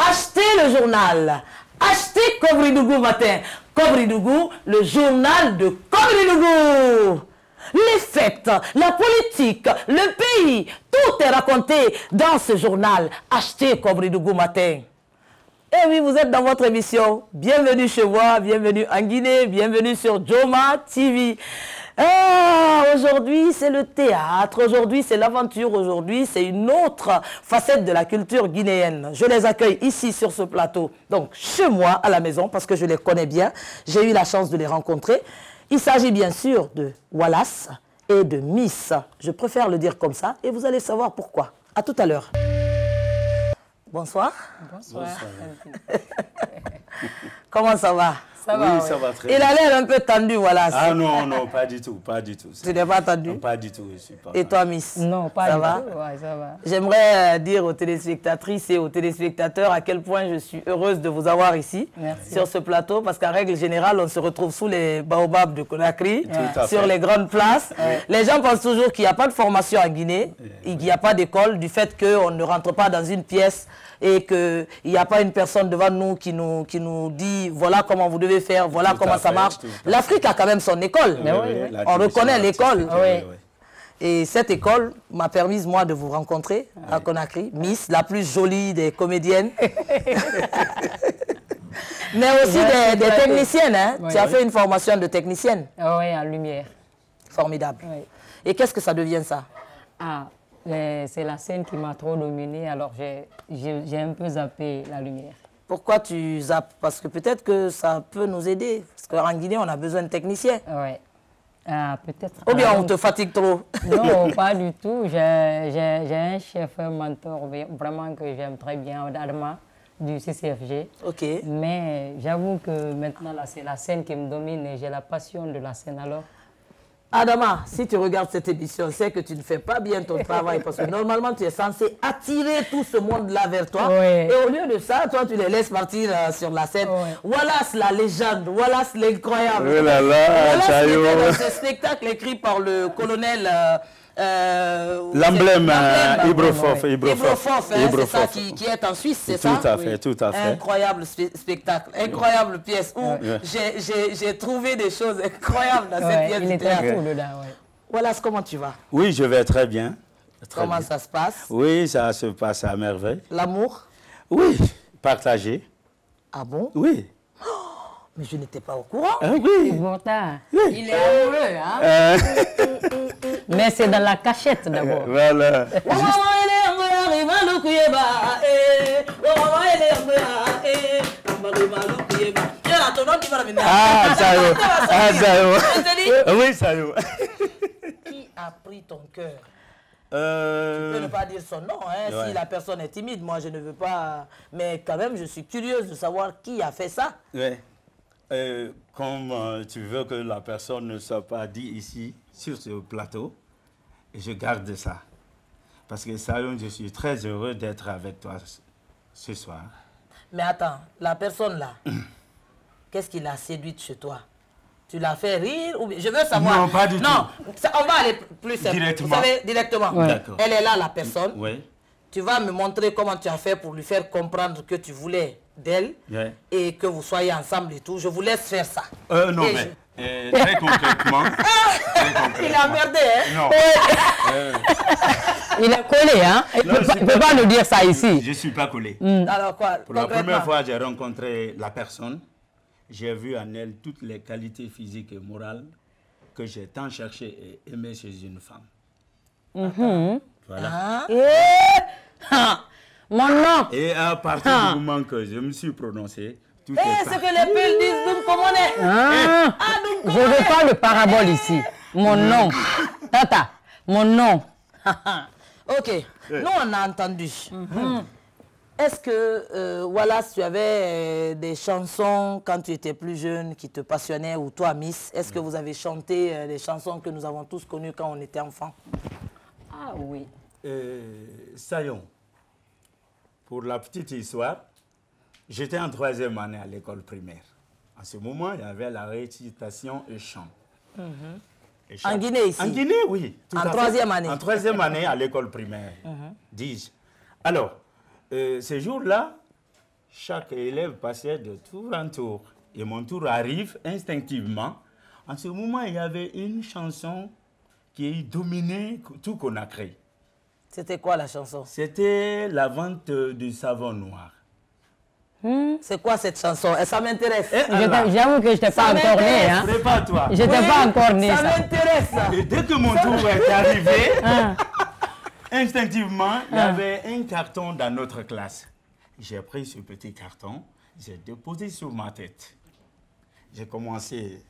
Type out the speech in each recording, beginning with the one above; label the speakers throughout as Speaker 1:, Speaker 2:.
Speaker 1: Achetez le journal. Achetez Kobridougou matin. Kobridougou, le journal de Kobridougou. Les fêtes, la politique, le pays, tout est raconté dans ce journal. Achetez Kobridougou matin. Et oui, vous êtes dans votre émission. Bienvenue chez moi, bienvenue en Guinée, bienvenue sur Joma TV. Aujourd'hui, c'est le théâtre, aujourd'hui, c'est l'aventure, aujourd'hui, c'est une autre facette de la culture guinéenne. Je les accueille ici sur ce plateau, donc chez moi, à la maison, parce que je les connais bien. J'ai eu la chance de les rencontrer. Il s'agit bien sûr de Wallace et de Miss. Je préfère le dire comme ça et vous allez savoir pourquoi. À tout à l'heure. Bonsoir.
Speaker 2: Bonsoir.
Speaker 1: Comment ça va?
Speaker 2: Ça va,
Speaker 3: oui, ça va très bien.
Speaker 1: Il a l'air un peu tendu, Wallace.
Speaker 3: Ah non, non, pas du tout, pas du tout.
Speaker 1: Tu n'es pas tendu?
Speaker 3: Non, pas du tout, je suis pas.
Speaker 1: Et toi, Miss?
Speaker 2: Non, pas
Speaker 1: ça
Speaker 2: du
Speaker 1: va?
Speaker 2: tout. Ouais, ça va.
Speaker 1: J'aimerais dire aux téléspectatrices et aux téléspectateurs à quel point je suis heureuse de vous avoir ici, sur ce plateau, parce qu'en règle générale, on se retrouve sous les baobabs de Conakry, sur les grandes places. Les gens pensent toujours qu'il n'y a pas de formation en Guinée, il n'y a pas d'école, du fait qu'on ne rentre pas dans une pièce et qu'il n'y a pas une personne devant nous qui nous dit voilà comment vous devez faire, voilà comment ça marche. L'Afrique a quand même son école. On reconnaît l'école. Et cette école m'a permis, moi, de vous rencontrer à Conakry. Miss, la plus jolie des comédiennes. Mais aussi des techniciennes. Hein? Tu as fait une formation de technicienne.
Speaker 2: Oui, en lumière.
Speaker 1: Formidable. Et qu'est-ce que ça devient, ça?
Speaker 2: C'est la scène qui m'a trop dominée, alors j'ai un peu zappé la lumière.
Speaker 1: Pourquoi tu zappes? Parce que peut-être que ça peut nous aider. Parce qu'en Guinée, on a besoin de techniciens.
Speaker 2: Oui. Peut-être.
Speaker 1: Ou bien on te fatigue trop?
Speaker 2: Non, pas du tout. J'ai un chef, un mentor vraiment que j'aime très bien, Adama, du CCFG.
Speaker 1: Ok.
Speaker 2: Mais j'avoue que maintenant, c'est la scène qui me domine et j'ai la passion de la scène alors.
Speaker 1: Adama, si tu regardes cette émission, c'est que tu ne fais pas bien ton travail parce que normalement, tu es censé attirer tout ce monde-là vers toi. Et au lieu de ça, toi, tu les laisses partir sur la scène. Wallace, la légende, Wallace, l'incroyable.
Speaker 3: Oh là là,
Speaker 1: Wallace, qui était dans ce spectacle écrit par le colonel...
Speaker 3: l'emblème Ibrofof.
Speaker 1: C'est ça qui est en Suisse, c'est ça?
Speaker 3: Tout à fait, tout à fait.
Speaker 1: Incroyable spectacle, incroyable pièce où j'ai trouvé des choses incroyables dans cette pièce de théâtre. Voilà, comment tu vas?
Speaker 3: Oui, je vais très bien.
Speaker 1: Comment ça se passe?
Speaker 3: Oui, ça se passe à merveille.
Speaker 1: L'amour?
Speaker 3: Oui, partagé.
Speaker 1: Ah bon?
Speaker 3: Oui.
Speaker 1: Mais je n'étais pas au courant.
Speaker 3: Oui.
Speaker 1: Il est amoureux, hein?
Speaker 2: Mais c'est dans la cachette d'abord.
Speaker 3: Voilà. Ah, ça y est. Ah, ça y est. Oui, ça y est.
Speaker 1: Qui a pris ton cœur? Tu peux ne pas dire son nom, hein, si la personne est timide. Moi, je ne veux pas... Mais quand même, je suis curieuse de savoir qui a fait ça.
Speaker 3: Oui. Comme tu veux que la personne ne soit pas dit ici, sur ce plateau, je garde ça. Parce que Sayon, je suis très heureux d'être avec toi ce soir.
Speaker 1: Mais attends, la personne là, qu'est-ce qui l'a séduite chez toi? Tu l'as fait rire ou bien... Je veux savoir.
Speaker 3: Non, pas du tout.
Speaker 1: Non, on va aller plus simple.
Speaker 3: Directement.
Speaker 1: Vous savez, directement. Elle est là, la personne.
Speaker 3: Oui.
Speaker 1: Tu vas me montrer comment tu as fait pour lui faire comprendre que tu voulais d'elle et que vous soyez ensemble et tout. Je vous laisse faire ça.
Speaker 3: Non, mais très concrètement.
Speaker 1: Il a merdé, hein?
Speaker 3: Non.
Speaker 2: Il est collé, hein? Il ne peut pas nous dire ça ici.
Speaker 3: Je ne suis pas collé.
Speaker 1: Alors quoi?
Speaker 3: Pour la première fois, j'ai rencontré la personne. J'ai vu en elle toutes les qualités physiques et morales que j'ai tant cherché et aimé chez une femme. Voilà.
Speaker 2: Mon nom.
Speaker 3: Et à partir du moment que je me suis prononcé, tout est
Speaker 1: ce que les Peuls disent, donc comment on est?
Speaker 2: Je ne veux pas le parabole ici. Mon nom. Tata, mon nom.
Speaker 1: Ok, nous on a entendu. Est-ce que, Wallace, tu avais des chansons quand tu étais plus jeune qui te passionnaient, ou toi, Miss, est-ce que vous avez chanté des chansons que nous avons tous connues quand on était enfants?
Speaker 2: Ah oui.
Speaker 3: Sayon, pour la petite histoire, j'étais en 3e année à l'école primaire. En ce moment, il y avait la récitation et chant.
Speaker 1: En Guinée, ici?
Speaker 3: En Guinée, oui.
Speaker 1: En 3e année?
Speaker 3: En 3e année à l'école primaire, dis-je. Alors, ce jour-là, chaque élève passait de tour en tour. Et mon tour arrive instinctivement. En ce moment, il y avait une chanson qui dominait tout Conakry.
Speaker 1: C'était quoi la chanson?
Speaker 3: C'était la vente du savon noir.
Speaker 1: C'est quoi cette chanson? Ça m'intéresse.
Speaker 2: J'avoue que je n'étais pas encore né. Hein.
Speaker 3: Prépare-toi.
Speaker 2: Je n'étais pas encore né.
Speaker 1: Ça m'intéresse.
Speaker 3: Et dès que mon tour est arrivé, instinctivement, il y avait un carton dans notre classe. J'ai pris ce petit carton, j'ai déposé sur ma tête. J'ai commencé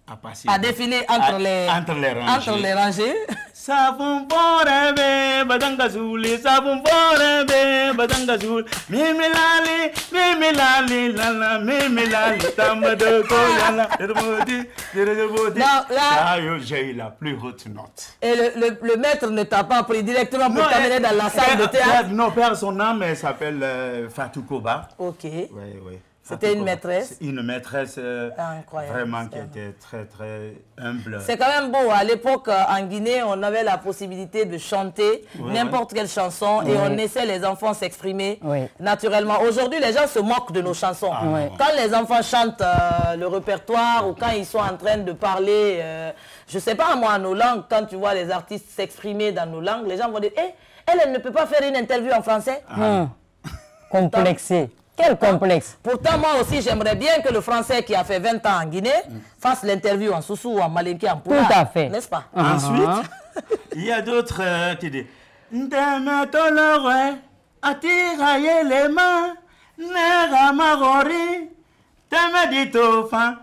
Speaker 3: à passer.
Speaker 1: À défiler entre les
Speaker 3: rangées.
Speaker 1: Entre les rangées.
Speaker 3: Savon borebe, badanga zouli, savon borebe, badanga zouli. Mimi lali, lala, mimi lali, tamado koyala, j'ai eu la plus haute note.
Speaker 1: Et le maître ne t'a pas pris directement pour t'amener dans la salle de théâtre?
Speaker 3: Non, père, son nom s'appelle Fatou Koba.
Speaker 1: Ok.
Speaker 3: Oui.
Speaker 1: C'était une maîtresse?
Speaker 3: Une maîtresse
Speaker 1: incroyable,
Speaker 3: vraiment qui était très, très humble.
Speaker 1: C'est quand même beau. À l'époque, en Guinée, on avait la possibilité de chanter n'importe quelle chanson et on laissait les enfants s'exprimer naturellement. Aujourd'hui, les gens se moquent de nos chansons. Quand les enfants chantent le répertoire ou quand ils sont en train de parler, je ne sais pas moi, nos langues, quand tu vois les artistes s'exprimer dans nos langues, les gens vont dire elle ne peut pas faire une interview en français.
Speaker 2: Complexé. Quel complexe.
Speaker 1: Pourtant, moi aussi, j'aimerais bien que le Français qui a fait 20 ans en Guinée fasse l'interview en Soussou ou en Malinké, en Poula.
Speaker 2: Tout à fait.
Speaker 1: N'est-ce pas?
Speaker 3: Ensuite, il y a d'autres qui disent Ndeme tolore, atiraye les mains, nera marori, teme ditofan,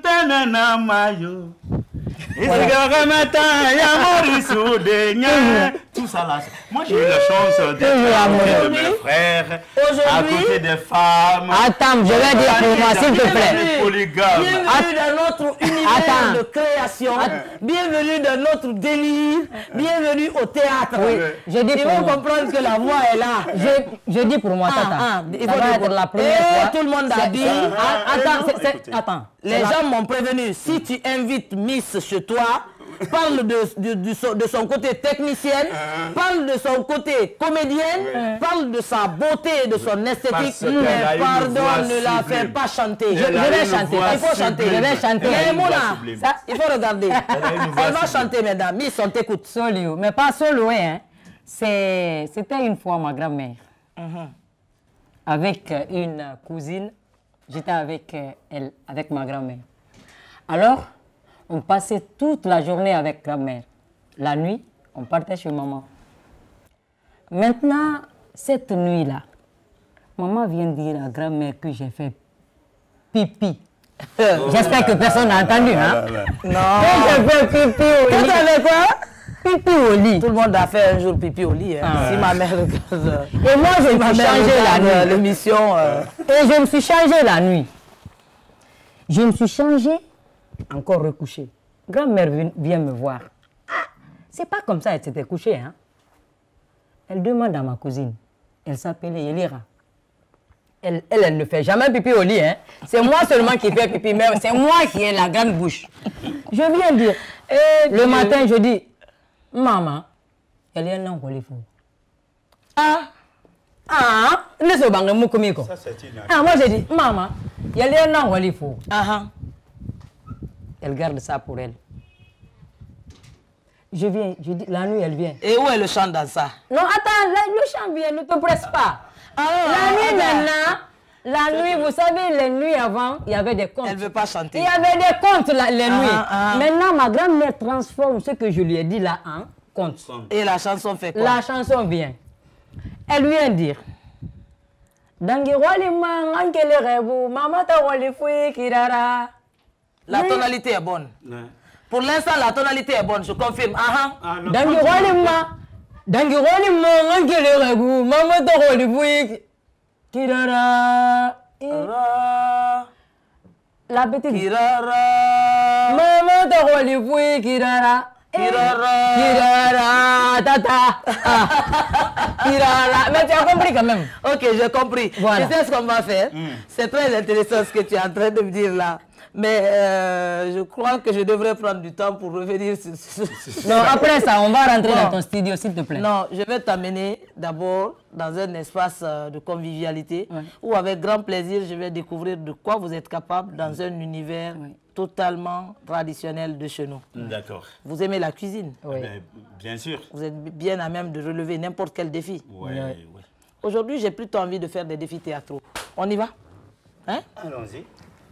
Speaker 3: tenena mayo. Tout ça là. Moi j'ai eu la chance d'être de mes frères, à côté des femmes.
Speaker 2: Attends, je vais dire pour moi s'il te plaît.
Speaker 1: Bienvenue dans notre univers de création. Bienvenue dans notre délire. Bienvenue au théâtre.
Speaker 2: Oui, je dis
Speaker 1: pour moi. Comprendre que la voix est là.
Speaker 2: Je dis pour moi, tata.
Speaker 1: Il faut dire pour la première fois. Tout le monde a dit.
Speaker 2: Attends.
Speaker 1: Les gens m'ont prévenu, si tu invites Miss chez toi, parle de son côté technicienne, parle de son côté comédienne, parle de sa beauté et de son esthétique, mais pardon, ne la fais pas chanter. Je vais chanter, il faut chanter, je vais chanter. Les mots là, il faut regarder. Elle va chanter, mesdames. Miss, on t'écoute.
Speaker 2: Solo, mais pas solo, hein. C'était une fois ma grand-mère, avec une cousine. J'étais avec elle, avec ma grand-mère. Alors, on passait toute la journée avec grand-mère. La nuit, on partait chez maman. Maintenant, cette nuit-là, maman vient dire à grand-mère que j'ai fait pipi. J'espère que personne n'a entendu, hein?
Speaker 1: Non.
Speaker 2: Que j'ai fait pipi au lit.
Speaker 1: Tu savais quoi?
Speaker 2: Pipi au lit.
Speaker 1: Tout le monde a fait un jour pipi au lit. Hein. Si ma mère regarde.
Speaker 2: Et moi, je me suis changé la nuit.
Speaker 1: L'émission.
Speaker 2: Et je me suis changé la nuit. Je me suis changé, encore recouché. Grand-mère vient me voir. C'est pas comme ça, elle s'était couchée. Hein. Elle demande à ma cousine. Elle s'appelait Elira. Elle ne fait jamais pipi au lit. Hein. C'est moi seulement qui fais pipi, mais c'est moi qui ai la grande bouche. Je viens dire. Le matin, je dis, maman, elle est un fou. Ne se bangue mou comme ça. Moi j'ai dit, maman, il y a les noms il faut. Elle garde ça pour elle. Je viens, je dis, la nuit elle vient.
Speaker 1: Et où est le chant dans ça?
Speaker 2: Non, attends, le chant vient, ne te presse pas. La nuit maintenant, la nuit, vous savez, les nuits avant, il y avait des contes.
Speaker 1: Elle ne veut pas chanter.
Speaker 2: Il y avait des contes les nuits. Maintenant, ma grand-mère transforme ce que je lui ai dit là en conte.
Speaker 1: Et la chanson fait quoi?
Speaker 2: La chanson vient. Elle vient dire.
Speaker 1: La tonalité est bonne. Pour l'instant, la tonalité est bonne, je confirme. La petite.
Speaker 2: Kirara, tata. Kirara. Mais tu as compris quand même.
Speaker 1: Ok, j'ai compris.
Speaker 2: Voilà.
Speaker 1: Tu sais ce qu'on va faire? C'est très intéressant ce que tu es en train de me dire là. Mais je crois que je devrais prendre du temps pour revenir sur ce...
Speaker 2: Non, après ça, on va rentrer dans ton studio, s'il te plaît.
Speaker 1: Non, je vais t'amener d'abord dans un espace de convivialité où avec grand plaisir, je vais découvrir de quoi vous êtes capable dans un univers totalement traditionnel de chez nous.
Speaker 3: D'accord.
Speaker 1: Vous aimez la cuisine?
Speaker 2: Oui.
Speaker 3: Bien sûr.
Speaker 1: Vous êtes bien à même de relever n'importe quel défi.
Speaker 3: Oui.
Speaker 1: Aujourd'hui, j'ai plutôt envie de faire des défis théâtraux. On y va? Hein?
Speaker 3: Allons-y.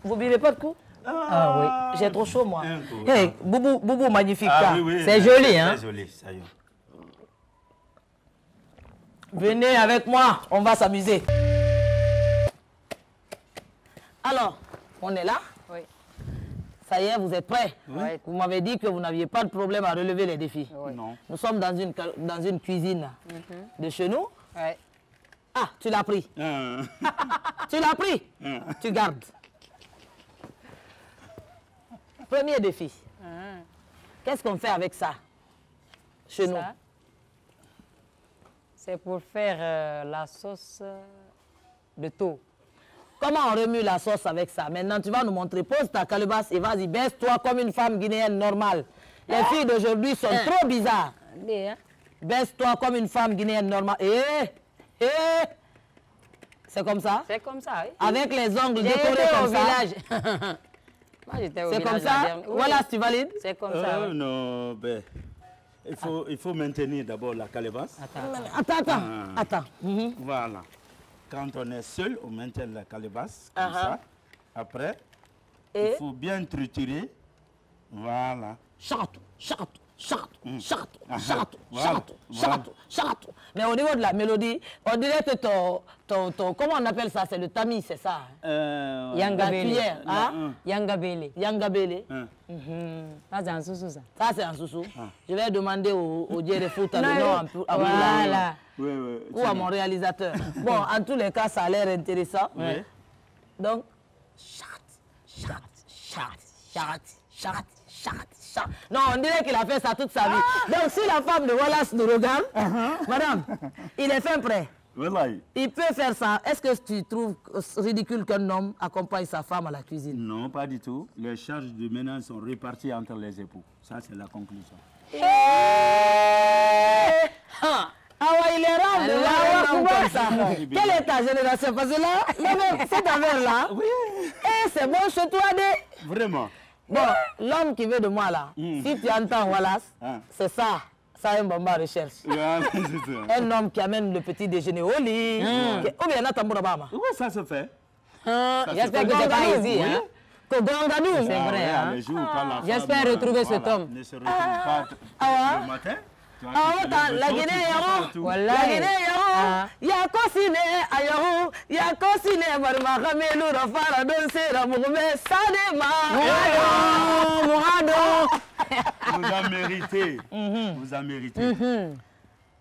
Speaker 1: Vous buvez pas de coup?
Speaker 2: Ah oui.
Speaker 1: J'ai trop chaud, moi. Hey, Boubou, magnifique.
Speaker 2: C'est joli, hein?
Speaker 3: C'est joli, ça y est.
Speaker 1: Venez avec moi, on va s'amuser. Alors, on est là?
Speaker 4: Oui.
Speaker 1: Ça y est, vous êtes prêts?
Speaker 4: Oui.
Speaker 1: Vous m'avez dit que vous n'aviez pas de problème à relever les défis.
Speaker 4: Oui.
Speaker 3: Non.
Speaker 1: Nous sommes dans une cuisine de chez nous.
Speaker 4: Oui.
Speaker 1: Ah, tu l'as pris. Tu l'as pris. Tu gardes. Premier défi. Qu'est-ce qu'on fait avec ça chez nous?
Speaker 4: C'est pour faire la sauce de thon.
Speaker 1: Comment on remue la sauce avec ça? Maintenant, tu vas nous montrer. Pose ta calebasse et vas-y, baisse-toi comme une femme guinéenne normale. Les filles d'aujourd'hui sont trop bizarres. Baisse-toi comme une femme guinéenne normale. C'est comme ça?
Speaker 4: C'est comme ça, oui.
Speaker 1: Avec les ongles décorés comme ça.
Speaker 4: Moi, j'étais au
Speaker 1: C'est
Speaker 4: village.
Speaker 1: comme ça?
Speaker 4: Oui.
Speaker 1: Voilà, si tu valides.
Speaker 4: C'est comme ça. Oui.
Speaker 3: Non, ben, il faut maintenir d'abord la calebasse.
Speaker 1: Attends.
Speaker 3: Voilà. Quand on est seul, on maintient la calebasse, comme ça. Après, il faut bien triturer. Voilà.
Speaker 1: Chante. Mais au niveau de la mélodie, on dirait que ton comment on appelle ça? C'est le tamis, c'est ça?
Speaker 4: Yangabele.
Speaker 1: Yangabele.
Speaker 4: Ça, c'est un sous-sous, ça.
Speaker 1: Ça, c'est un sous-sous. Je vais demander au Dieu de foot à
Speaker 4: Voilà.
Speaker 1: ou à mon réalisateur. Bon, en tous les cas, ça a l'air intéressant. Donc, chat. Non, on dirait qu'il a fait ça toute sa vie. Donc, si la femme de Wallace nous regarde, madame, il est fin prêt.
Speaker 3: Voilà.
Speaker 1: Il peut faire ça. Est-ce que tu trouves ridicule qu'un homme accompagne sa femme à la cuisine?
Speaker 3: Non, pas du tout. Les charges de ménage sont réparties entre les époux. Ça, c'est la conclusion.
Speaker 1: Ah ouais, il est rare de voir un homme comme ça. Quelle est ta génération? Parce que là, cette affaire-là, c'est bon chez toi,
Speaker 3: Vraiment?
Speaker 1: Bon, l'homme qui veut de moi là, si tu entends Wallace, c'est ça. Ça, un bamba recherche. Un homme qui amène le petit déjeuner au lit. Ou bien,
Speaker 3: oui, ça se fait.
Speaker 4: J'espère que c'est pas ici. Hein?
Speaker 1: C'est
Speaker 4: vrai. Hein? J'espère retrouver cet homme.
Speaker 3: Ne se retrouve pas le matin.
Speaker 1: La Guinée, la Guinée, ya cosine, ayahou, ya cosine, barma, ramelu, rafara, donse, ramoube, sadema.
Speaker 3: Vous en méritez. Vous en méritez.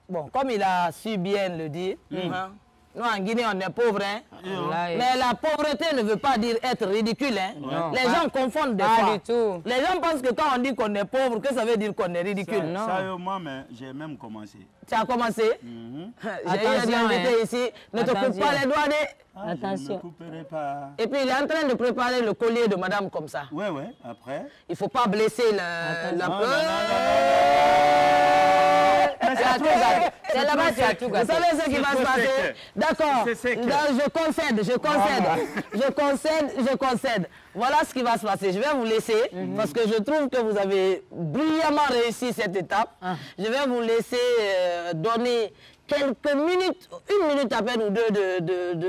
Speaker 1: Bon, comme il a su bien le dire, nous en Guinée on est pauvres, hein? Mais la pauvreté ne veut pas dire être ridicule. Hein? Les gens confondent des fois.
Speaker 4: Du tout.
Speaker 1: Les gens pensent que quand on dit qu'on est pauvre, que ça veut dire qu'on est ridicule.
Speaker 3: Ça, moi, mais j'ai même commencé.
Speaker 1: Tu as commencé? J'ai eu un invité ici. Ne te coupe pas les doigts.
Speaker 4: Attention.
Speaker 3: Je ne couperai pas.
Speaker 1: Et puis il est en train de préparer le collier de madame comme ça.
Speaker 3: Oui, après.
Speaker 1: Il ne faut pas blesser la
Speaker 4: C'est là-bas, tu as tout gâté.
Speaker 1: Vous savez ce qui va se passer? D'accord. Je concède. Voilà ce qui va se passer. Je vais vous laisser, parce que je trouve que vous avez brillamment réussi cette étape. Je vais vous laisser donner quelques minutes, une minute à peine ou deux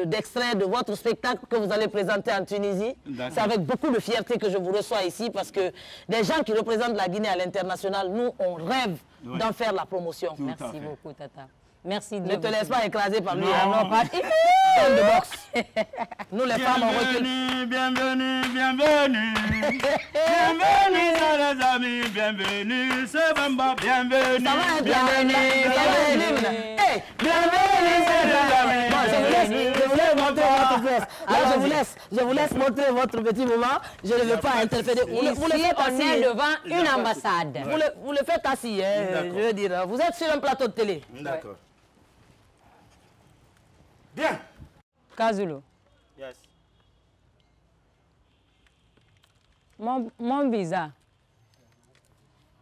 Speaker 1: d'extrait de votre spectacle que vous allez présenter en Tunisie. C'est avec beaucoup de fierté que je vous reçois ici, parce que des gens qui représentent la Guinée à l'international, nous, on rêve d'en faire la promotion.
Speaker 4: Merci beaucoup, Tata. Merci.
Speaker 1: Ne te laisse pas écraser par lui.
Speaker 3: Non,
Speaker 1: pas de boxe. Nous, les femmes, on recule.
Speaker 3: Bienvenue, les amis, bienvenue, c'est Bamba, bienvenue.
Speaker 1: Ça va être bienvenue, bienvenue, les amis. Bon, je vous laisse montrer votre Je vous laisse montrer votre petit moment. Je ne vais pas interférer.
Speaker 2: Vous le faites assis. On est devant une ambassade.
Speaker 1: Vous le faites assis. Je veux dire, vous êtes sur un plateau de télé.
Speaker 3: D'accord. Bien.
Speaker 4: Kazulu.
Speaker 3: Yes.
Speaker 4: Mon visa.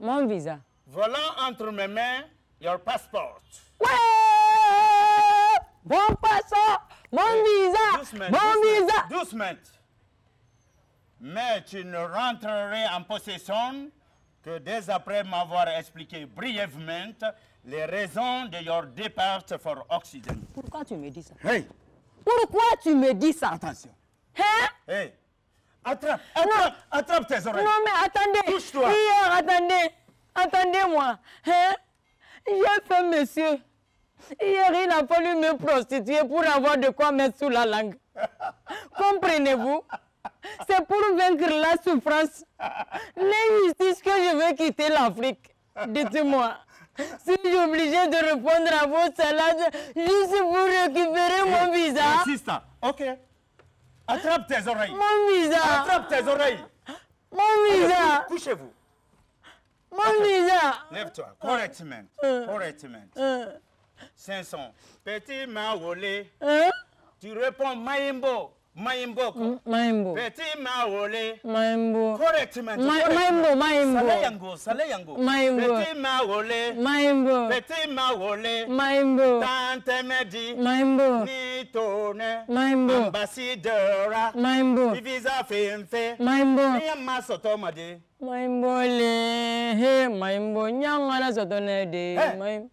Speaker 4: Mon visa.
Speaker 3: Voilà entre mes mains your passport.
Speaker 4: Ouais! Mon passeport, mon visa, mon visa.
Speaker 3: Doucement. Mais tu ne rentrerais en possession que dès après m'avoir expliqué brièvement les raisons de your departure for Occident.
Speaker 4: Pourquoi tu me dis ça?
Speaker 3: Hey!
Speaker 4: Pourquoi tu me dis ça?
Speaker 3: Attention.
Speaker 4: Hein?
Speaker 3: Hey! Attrape tes oreilles.
Speaker 4: Non, mais attendez.
Speaker 3: Touche-toi.
Speaker 4: Hier, attendez-moi. Hein? J'ai fait monsieur. Hier, il a fallu me prostituer pour avoir de quoi mettre sous la langue. Comprenez-vous? C'est pour vaincre la souffrance. L'injustice que je veux quitter l'Afrique. Dites-moi. Suis-je obligé de répondre à vos salades juste pour récupérer mon visa?
Speaker 3: Insista. Ok. Attrape tes oreilles.
Speaker 4: Mon visa.
Speaker 3: Attrape tes oreilles.
Speaker 4: Mon visa.
Speaker 3: Couchez-vous.
Speaker 4: Mon visa.
Speaker 3: Lève-toi. Correctement. Correctement. 500. Petit Maolé.
Speaker 4: Hein?
Speaker 3: Tu réponds Maïmbo. Maïmbo.
Speaker 4: Maïmbo.
Speaker 3: Petit Maolé.
Speaker 4: Maïmbo.
Speaker 3: Correctement.
Speaker 4: Maïmbo, Maïmbo.
Speaker 3: Salayango.
Speaker 4: Maïmbo.
Speaker 3: Petit Maolé.
Speaker 4: Maïmbo.
Speaker 3: Petit Maolé.
Speaker 4: Maïmbo.
Speaker 3: Tante Medi.
Speaker 4: Maïmbo.
Speaker 3: Nitone.
Speaker 4: Maïmbo.
Speaker 3: Ambassadeur.
Speaker 4: Maïmbo.
Speaker 3: Visa Femfe.
Speaker 4: Maïmbo.
Speaker 3: Niyama Sotomade.
Speaker 4: Maïmbo le. He, Maïmbo. Nyangara sotone de.
Speaker 3: Hey.
Speaker 4: Maïmbo.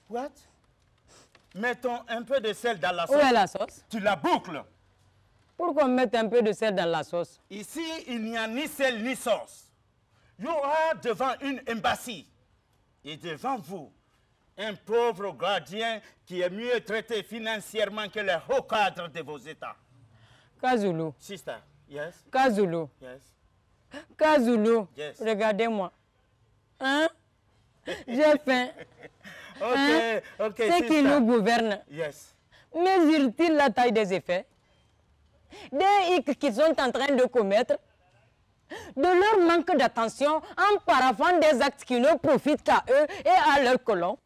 Speaker 3: What? Mettons un peu de sel dans la
Speaker 4: Où
Speaker 3: sauce.
Speaker 4: est la sauce?
Speaker 3: Tu la boucles.
Speaker 4: Pourquoi mettre un peu de sel dans la sauce?
Speaker 3: Ici, il n'y a ni sel ni sauce. You are devant une embassy. Et devant vous, un pauvre gardien qui est mieux traité financièrement que les hauts cadres de vos États.
Speaker 4: Kazulu.
Speaker 3: Sister, yes,
Speaker 4: Kazulu.
Speaker 3: yes.
Speaker 4: Kazulu.
Speaker 3: Yes.
Speaker 4: Regardez-moi. Hein? J'ai faim.
Speaker 3: Ok,
Speaker 4: Hein?
Speaker 3: ok,
Speaker 4: Ceux qui nous gouvernent,
Speaker 3: Yes.
Speaker 4: mesurent-ils la taille des effets des hicks qu'ils sont en train de commettre, de leur manque d'attention en paraphant des actes qui ne profitent qu'à eux et à leurs colons?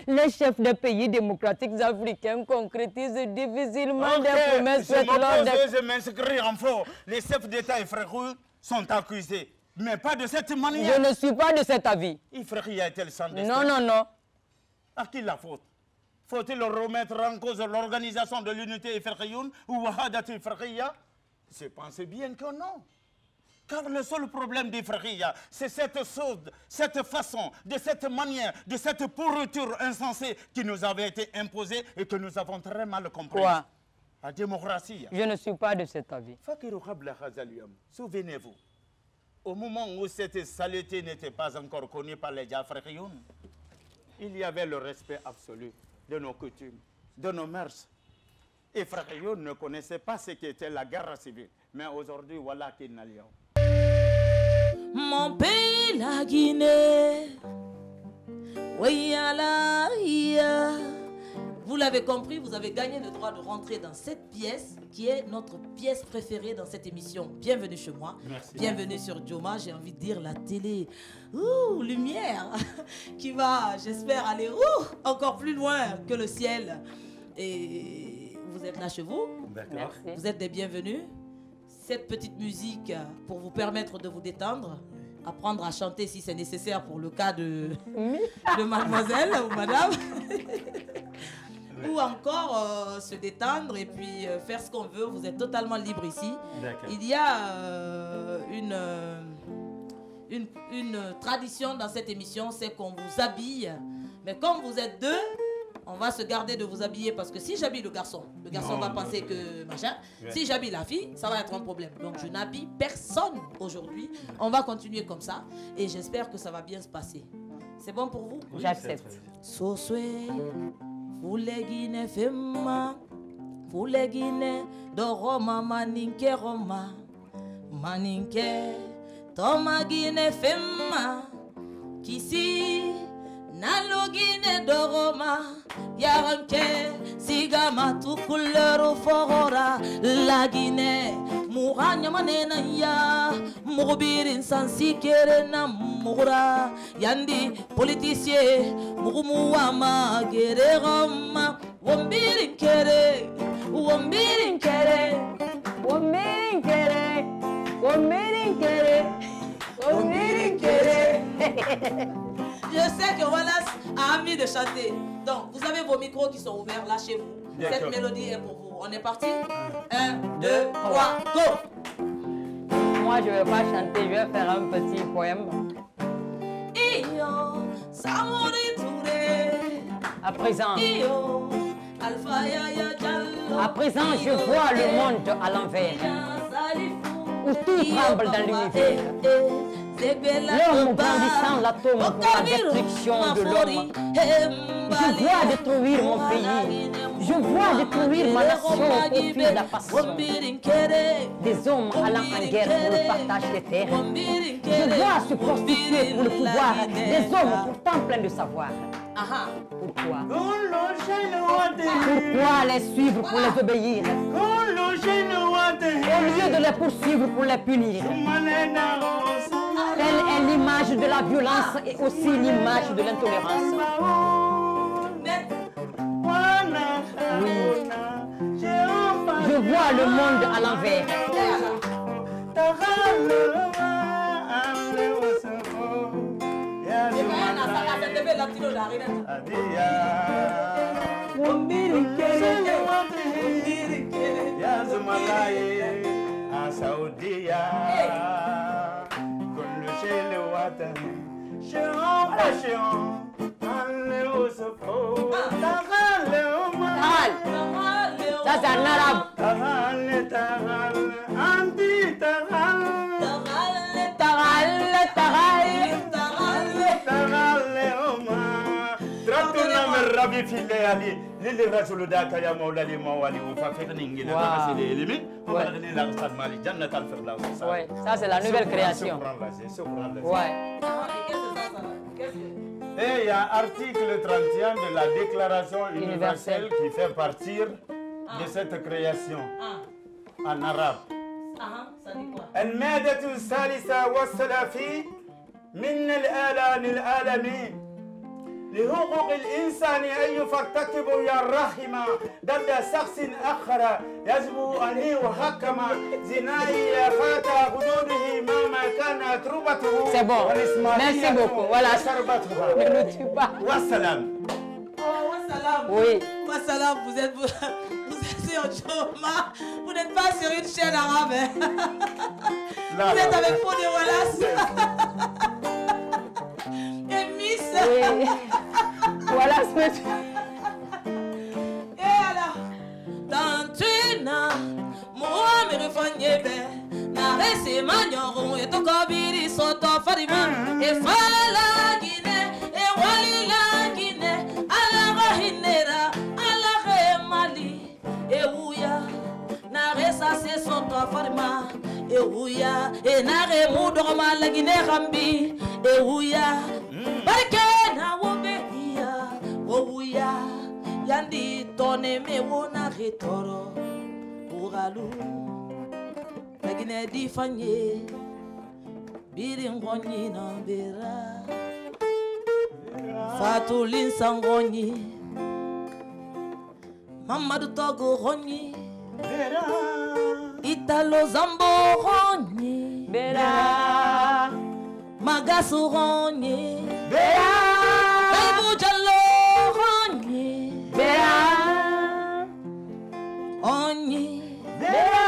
Speaker 4: Les chefs des pays démocratiques africains concrétisent difficilement des promesses faites lors des...
Speaker 3: Je m'inscris en faux. Les chefs d'État et frères sont accusés. Mais pas de cette manière.
Speaker 4: Je ne suis pas de cet avis.
Speaker 3: Ifraki a-t-elle sans destin?
Speaker 4: Non, non, non.
Speaker 3: À qui la faute? Faut-il remettre en cause l'organisation de l'unité Ifrakiyoun ou Wahadat Ifrakiya? Je pense bien que non. Car le seul problème d'Ifrakiya, c'est cette sauce, cette façon, de cette manière, de cette pourriture insensée qui nous avait été imposée et que nous avons très mal compris.
Speaker 4: Quoi?
Speaker 3: La démocratie.
Speaker 4: Je ne suis pas de cet avis.
Speaker 3: Souvenez-vous, au moment où cette saleté n'était pas encore connue par les Africains, il y avait le respect absolu de nos coutumes, de nos mœurs. Et Frère ne connaissait pas ce qu'était la guerre civile. Mais aujourd'hui, voilà qu'il n'a lieu.
Speaker 5: Mon pays, la Guinée. Oui, Allah, vous l'avez compris, vous avez gagné le droit de rentrer dans cette pièce qui est notre pièce préférée dans cette émission. Bienvenue chez moi.
Speaker 3: Merci.
Speaker 5: Bienvenue sur Joma. J'ai envie de dire la télé. Ouh, lumière qui va, j'espère, aller encore plus loin que le ciel. Et vous êtes là chez vous.
Speaker 3: D'accord.
Speaker 5: Vous êtes des bienvenus. Cette petite musique pour vous permettre de vous détendre, apprendre à chanter si c'est nécessaire pour le cas de mademoiselle ou madame. Ou encore se détendre et puis faire ce qu'on veut. Vous êtes totalement libre ici. Il y a une tradition dans cette émission, c'est qu'on vous habille. Mais comme vous êtes deux, on va se garder de vous habiller parce que si j'habille le garçon va penser que machin. Si j'habille la fille, ça va être un problème. Donc je n'habille personne aujourd'hui. On va continuer comme ça et j'espère que ça va bien se passer. C'est bon pour vous?
Speaker 2: J'accepte.
Speaker 5: Soswe, Fulegine Fema, Fulegine Doroma Maninke Roma, Maninke Tomagine Fema, Kisi Nalogine Doroma, Yaranke Siga Mama tout couleur fora la Guinée Mouranya manena ya Moubirin sansi kere na moura Yandi politicien Mourumuama gere rama Wombirin kere Wombirin kere
Speaker 2: Wombirin kere Wombirin kere Wombirin kere.
Speaker 5: Je sais que Wallace a envie de chanter. Donc, vous avez vos micros qui sont ouverts, lâchez-vous. Cette mélodie est pour vous. On est parti. 1, 2, 3, go.
Speaker 2: Moi, je ne vais pas chanter, je vais faire un petit poème. À présent, je vois le monde à l'envers, où tout tremble dans l'univers. L'homme grandissant l'atome pour la destruction de l'homme. Je vois détruire mon pays. Je vois détruire ma nation au profit de la passion. Des hommes allant en guerre pour le partage des terres. Je vois se prostituer pour le pouvoir. Des hommes pourtant pleins de savoir. Pourquoi? Pourquoi les suivre pour les obéir? Au lieu de les poursuivre pour les punir. Telle est l'image de la violence et aussi l'image de l'intolérance. Oui. Je vois le monde à l'envers. Ça c'est en arabe. Ouais, ça c'est la nouvelle création. Ouais.
Speaker 3: Et il y a article 31 de la Déclaration universelle qui fait partir de cette création en arabe. المادة الثالثة والثلاثين من الآلان العالمي لحقوق الإنسان أن يرتكب الرحم ضد شخص آخر يجب أن يحكم جنائي خاطئ حدوده ما كان تربته.
Speaker 2: C'est bon. Merci beaucoup. Voilà. Ne le tue pas.
Speaker 3: Wassalam.
Speaker 5: Wassalam.
Speaker 2: Oui.
Speaker 5: Wassalam, vous êtes sur Choma. Vous n'êtes pas sur une chaîne arabe. Vous êtes avec Faux de Wallace. Et Miss.
Speaker 2: Oui. Wallace.
Speaker 5: Et alors, Tantuina, moi me refanyebe. Narese manyoron et tokobiri soto farima. Et fala Guinée, et wali la Guinée. Ala rahinera, ala Mali. Et ouya, naresa se soto farima. Et ouya, et nare moudroma la Guinée rambi. Et ouya, barke na wobeia. Ouya, yandi tone me wona retoro. Ouralou. La Guinée di fanye biringoni nambera Fatulin sangoni Mamadou Togo roni Italo Zambo roni
Speaker 2: Bera
Speaker 5: Magasu roni
Speaker 2: Bera
Speaker 5: Baibou Jallo roni
Speaker 2: Bera
Speaker 5: Oni
Speaker 2: Bera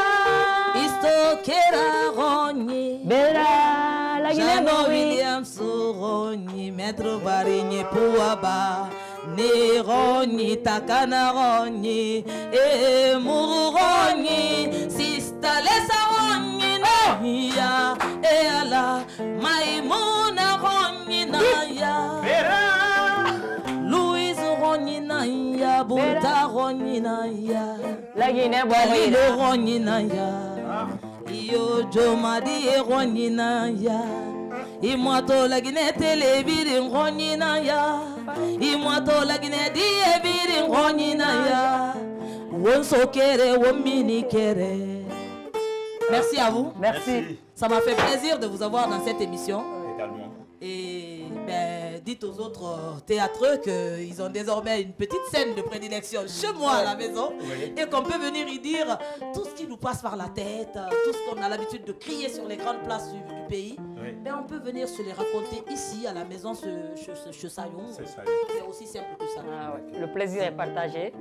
Speaker 5: Kera Rogni,
Speaker 2: Bella, la
Speaker 5: Jano Williams Rogni, Maître Barigny Pouaba, Ne Rogni, Takana Rogni, et Mourou Rogni, Sista Lesa Rogni, Naya, et Allah, Maïmouna Rogni, Naya, Louise Rogni, Naya, Bouta Rogni, Naya,
Speaker 2: la Guinée
Speaker 5: Rogni, Naya. Yo Jomadi e Ronina ya Imoto la Guinée telebiri Ronina ya Imoto la Guinée di e biri Ronina ya Merci à vous.
Speaker 1: Merci.
Speaker 5: Ça m'a fait plaisir de vous avoir dans cette émission.
Speaker 3: Également.
Speaker 5: Et ben, dites aux autres théâtreux qu'ils ont désormais une petite scène de prédilection chez moi à la maison. Oui. Et qu'on peut venir y dire tout ce qui nous passe par la tête, tout ce qu'on a l'habitude de crier sur les grandes places du pays. Oui. Ben, on peut venir se les raconter ici à la maison chez Sayon. C'est aussi simple que ça.
Speaker 2: Ah, ouais. Le plaisir est partagé.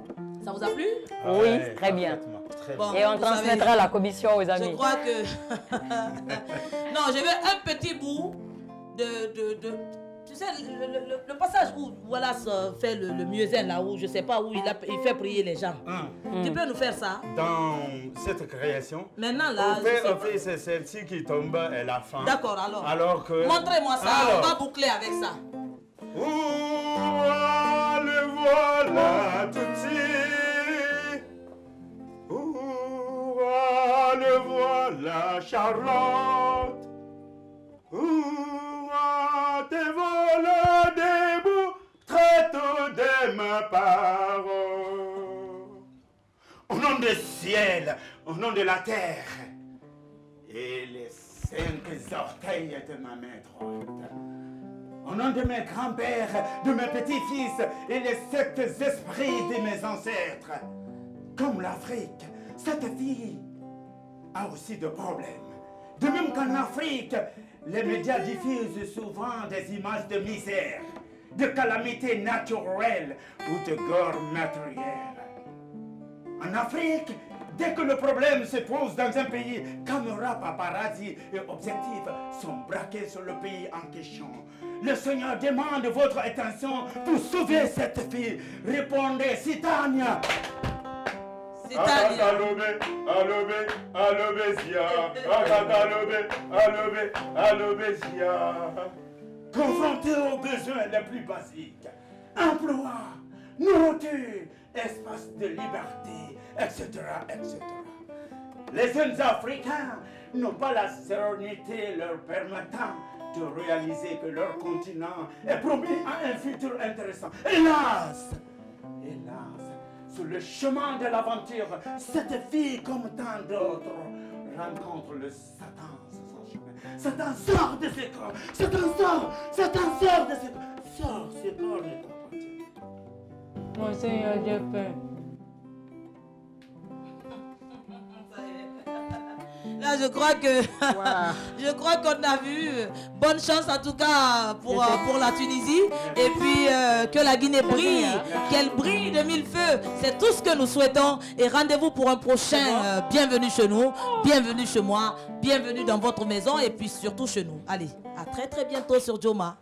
Speaker 5: Ça vous a plu?
Speaker 2: Oui, ouais, très bien. Bon, et on transmettra la commission aux amis.
Speaker 5: Je crois que... Non, je veux un petit bout tu sais, le passage où voilà, ça fait le muezzin là, où je sais pas, où il fait prier les gens. Tu peux nous faire ça?
Speaker 3: Dans cette création,
Speaker 5: maintenant là,
Speaker 3: on fait c'est celle-ci qui tombe à la fin.
Speaker 5: D'accord,
Speaker 3: alors que...
Speaker 5: Montrez-moi ça, on va boucler avec ça.
Speaker 3: Le voilà tout petit. Le voilà Charlotte. Te voilà debout, traite de ma parole. Au nom du ciel, au nom de la terre, et les 5 orteils de ma main droite. Au nom de mes grands-pères, de mes petits-fils et les 7 esprits de mes ancêtres. Comme l'Afrique, cette fille a aussi de problèmes. De même qu'en Afrique, les médias diffusent souvent des images de misère, de calamités naturelles ou de gore matériel. En Afrique, dès que le problème se pose dans un pays, caméras, paparazzi et objectifs sont braqués sur le pays en question. Le Seigneur demande votre attention pour sauver cette fille. Répondez, Citania. Confronté aux besoins les plus basiques, emploi, nourriture, espace de liberté, etc., etc. Les jeunes Africains n'ont pas la sérénité leur permettant de réaliser que leur continent est promis à un futur intéressant. Hélas, sur le chemin de l'aventure, cette fille, comme tant d'autres, rencontre le Satan sur son chemin. Satan sort de ses corps. Satan sort de ses corps. Sors, ce corps ne t'appartient pas.
Speaker 4: Mon Seigneur, Dieu fait.
Speaker 5: Là, je crois qu'on a vu. Bonne chance en tout cas pour la Tunisie. Et puis que la Guinée brille, qu'elle brille de mille feux. C'est tout ce que nous souhaitons. Et rendez-vous pour un prochain bienvenue chez nous, bienvenue chez moi, bienvenue dans votre maison et puis surtout chez nous. Allez, à très très bientôt sur Joma.